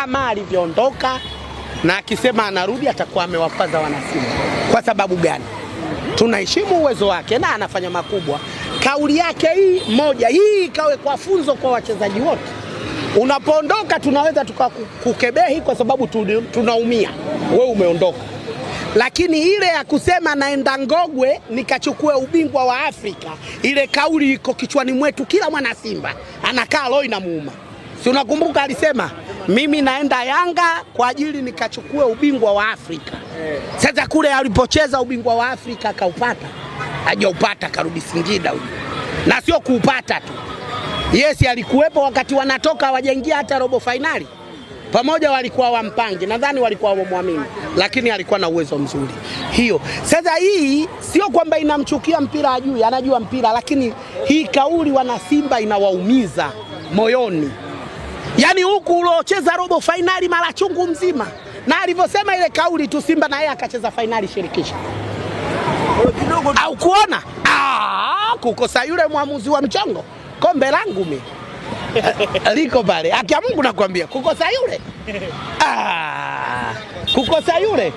ama alivyoondoka, na akisema anarudi atakuwa amewakwaza wanasimba. Kwa sababu gani? Tunaheshimu uwezo wake na anafanya makubwa. Kauli yake hii moja, hii ikawe kwa funzo kwa wachezaji wote. Unapoondoka tunaweza tukakukebehi kwa sababu tunaumia, wewe umeondoka. Lakini ile ya kusema naenda Ngogwe nikachukue ubingwa wa Afrika, ile kauli iko kichwani mwetu, kila mwana Simba anakaa roho inamuuma. Si unakumbuka alisema mimi naenda Yanga kwa ajili nikachukue ubingwa wa Afrika. Sasa kule alipocheza ubingwa wa Afrika akaupata, hajaupata, karudi Singida huyo. Na sio kuupata tu, Yes alikuwepo wakati wanatoka hawajaingia hata robo finali. Pamoja walikuwa wampangi, nadhani walikuwa wamwamini, lakini alikuwa na uwezo mzuri. Hiyo. Sasa hii sio kwamba inamchukia mpira ajui, anajua mpira, lakini hii kauli wana Simba inawaumiza moyoni. Yaani huku uliocheza robo finali mara chungu mzima, na alivyosema ile kauli tu Simba na yeye akacheza finali shirikisho. Au kuona? Kukosa yule mwamuzi wa mchongo. Kombe langu mimi liko pale. Haki ya Mungu nakwambia, kukosa yule. Kukosa yule.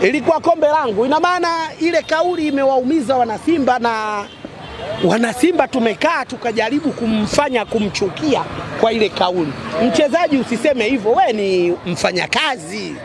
Ilikuwa kombe langu. Ina maana ile kauli imewaumiza wanasimba, na wanasimba tumekaa tukajaribu kumfanya kumchukia kwa ile kauli. Mchezaji usiseme hivyo, wewe ni mfanyakazi.